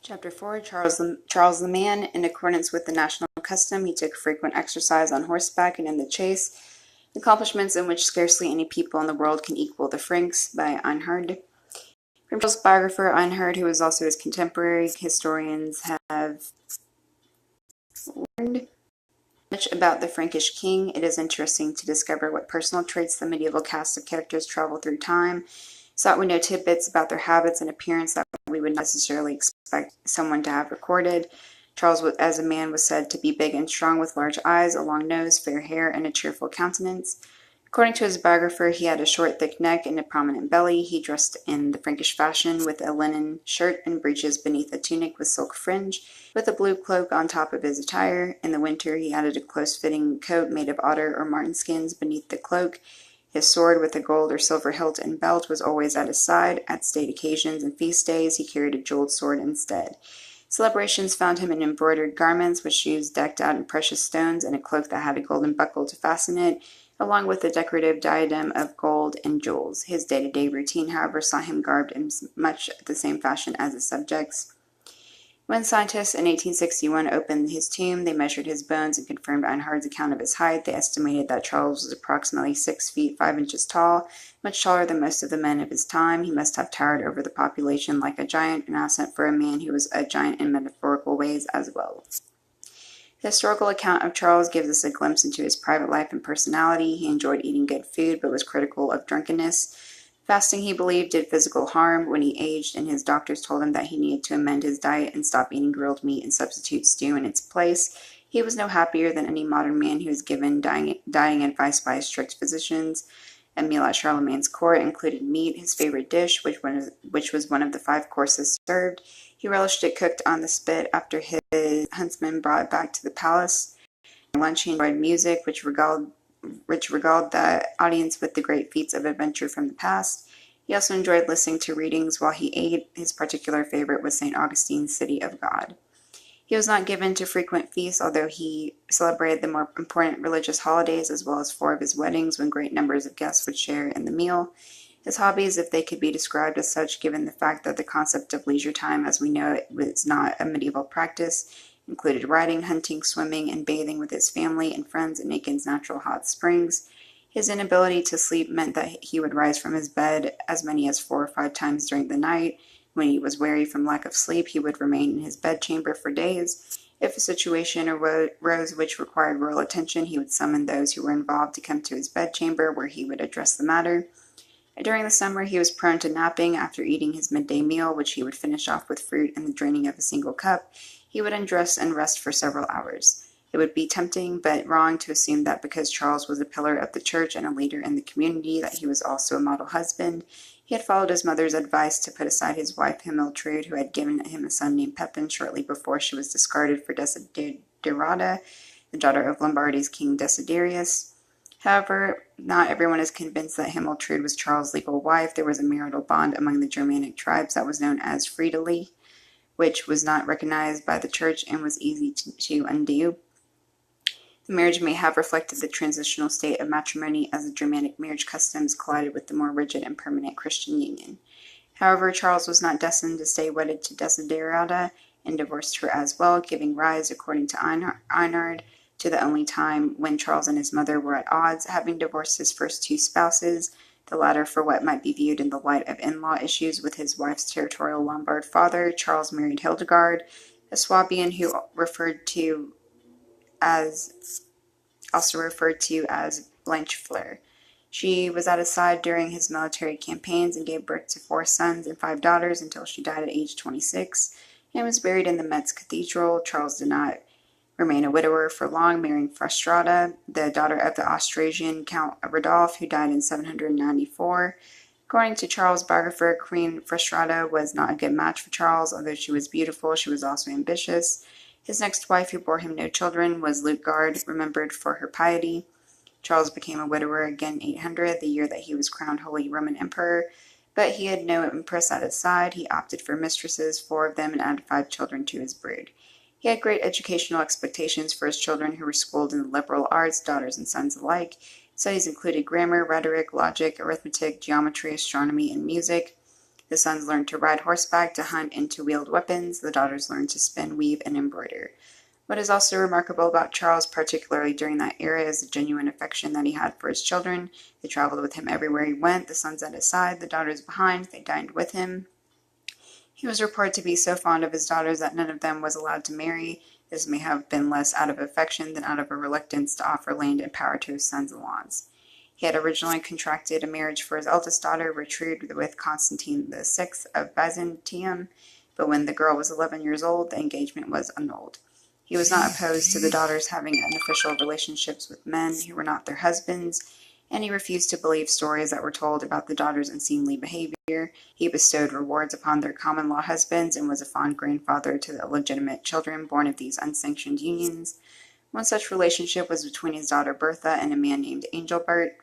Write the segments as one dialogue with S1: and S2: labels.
S1: Chapter 4 Charles the Man. In accordance with the national custom, he took frequent exercise on horseback and in the chase, accomplishments in which scarcely any people in the world can equal. The Franks by Einhard. From Charles' biographer Einhard, who was also his contemporary, historians have learned much about the Frankish king. It is interesting to discover what personal traits the medieval cast of characters travel through time, so that we know tidbits about their habits and appearance that we would not necessarily expect someone to have recorded. Charles, as a man, was said to be big and strong with large eyes, a long nose, fair hair, and a cheerful countenance. According to his biographer, he had a short, thick neck and a prominent belly. He dressed in the Frankish fashion with a linen shirt and breeches beneath a tunic with silk fringe, with a blue cloak on top of his attire. In the winter, he added a close-fitting coat made of otter or marten skins beneath the cloak. His sword with a gold or silver hilt and belt was always at his side. At state occasions and feast days, he carried a jeweled sword instead. Celebrations found him in embroidered garments with shoes decked out in precious stones and a cloak that had a golden buckle to fasten it, along with a decorative diadem of gold and jewels. His day-to-day routine, however, saw him garbed in much the same fashion as his subjects. When scientists in 1861 opened his tomb, they measured his bones and confirmed Einhard's account of his height. They estimated that Charles was approximately 6 feet 5 inches tall, much taller than most of the men of his time. He must have towered over the population like a giant, an asset for a man who was a giant in metaphorical ways as well. The historical account of Charles gives us a glimpse into his private life and personality. He enjoyed eating good food, but was critical of drunkenness. Fasting, he believed, did physical harm. When he aged, and his doctors told him that he needed to amend his diet and stop eating grilled meat and substitute stew in its place, he was no happier than any modern man who was given dieting advice by strict physicians. A meal at Charlemagne's court included meat, his favorite dish, which was one of the 5 courses served. He relished it cooked on the spit after his huntsman brought it back to the palace. At lunch, he enjoyed music, which regaled the audience with the great feats of adventure from the past. He also enjoyed listening to readings while he ate. His particular favorite was St. Augustine's City of God. He was not given to frequent feasts, although he celebrated the more important religious holidays as well as 4 of his weddings when great numbers of guests would share in the meal. His hobbies, if they could be described as such given the fact that the concept of leisure time as we know it was not a medieval practice, included riding, hunting, swimming, and bathing with his family and friends in Aiken's natural hot springs. His inability to sleep meant that he would rise from his bed as many as 4 or 5 times during the night. When he was weary from lack of sleep, he would remain in his bedchamber for days. If a situation arose which required royal attention, he would summon those who were involved to come to his bedchamber, where he would address the matter. During the summer, he was prone to napping. After eating his midday meal, which he would finish off with fruit and the draining of a single cup, he would undress and rest for several hours. It would be tempting but wrong to assume that because Charles was a pillar of the church and a leader in the community that he was also a model husband. He had followed his mother's advice to put aside his wife Himiltrud, who had given him a son named Pepin shortly before she was discarded for Desiderata, the daughter of Lombardy's king Desiderius. However, not everyone is convinced that Himiltrud was Charles' legal wife. There was a marital bond among the Germanic tribes that was known as Friedeli, which was not recognized by the church and was easy to undo. The marriage may have reflected the transitional state of matrimony as the Germanic marriage customs collided with the more rigid and permanent Christian union. However, Charles was not destined to stay wedded to Desiderata and divorced her as well, giving rise, according to Einhard, to the only time when Charles and his mother were at odds, having divorced his first 2 spouses, the latter for what might be viewed in the light of in-law issues with his wife's territorial Lombard father. Charles married Hildegard, a Swabian who also referred to as Blanchefleur. She was at his side during his military campaigns and gave birth to 4 sons and 5 daughters until she died at age 26 and was buried in the Metz Cathedral. Charles did not remain a widower for long, marrying Frustrata, the daughter of the Austrasian Count Rodolphe, who died in 794. According to Charles' biographer, Queen Frustrata was not a good match for Charles. Although she was beautiful, she was also ambitious. His next wife, who bore him no children, was Luitgard, remembered for her piety. Charles became a widower again in 800, the year that he was crowned Holy Roman Emperor, but he had no empress at his side. He opted for mistresses, 4 of them, and added 5 children to his brood. He had great educational expectations for his children, who were schooled in the liberal arts, daughters and sons alike. Studies included grammar, rhetoric, logic, arithmetic, geometry, astronomy, and music. The sons learned to ride horseback, to hunt, and to wield weapons. The daughters learned to spin, weave, and embroider. What is also remarkable about Charles, particularly during that era, is the genuine affection that he had for his children. They traveled with him everywhere he went, the sons at his side, the daughters behind. They dined with him. He was reported to be so fond of his daughters that none of them was allowed to marry. This may have been less out of affection than out of a reluctance to offer land and power to his sons-in-laws. He had originally contracted a marriage for his eldest daughter, Gertrude, with Constantine VI of Byzantium, but when the girl was 11 years old, the engagement was annulled. He was not opposed to the daughters having unofficial relationships with men who were not their husbands, and he refused to believe stories that were told about the daughters' unseemly behavior. He bestowed rewards upon their common-law husbands and was a fond grandfather to the illegitimate children born of these unsanctioned unions. One such relationship was between his daughter Bertha and a man named Angilbert,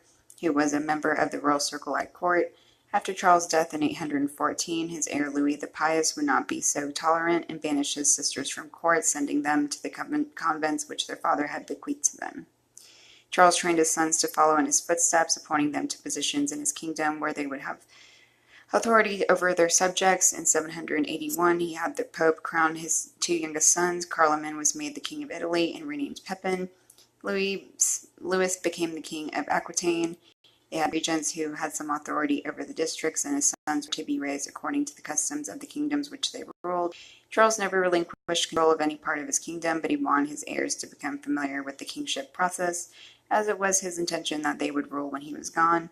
S1: who was a member of the royal circle at court. After Charles' death in 814, his heir Louis the Pious would not be so tolerant and banished his sisters from court, sending them to the convents which their father had bequeathed to them. Charles trained his sons to follow in his footsteps, appointing them to positions in his kingdom where they would have authority over their subjects. In 781, he had the Pope crown his two youngest sons. Charlemagne was made the king of Italy and renamed Pepin. Louis became the king of Aquitaine. They had regents who had some authority over the districts, and his sons were to be raised according to the customs of the kingdoms which they ruled. Charles never relinquished control of any part of his kingdom, but he wanted his heirs to become familiar with the kingship process, as it was his intention that they would rule when he was gone.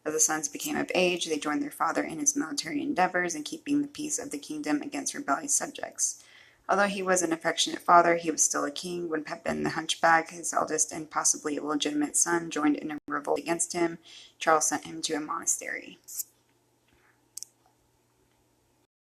S1: As the sons became of age, they joined their father in his military endeavors and keeping the peace of the kingdom against rebellious subjects. Although he was an affectionate father, he was still a king. When Pepin the Hunchback, his eldest and possibly illegitimate son, joined in a revolt against him, Charles sent him to a monastery.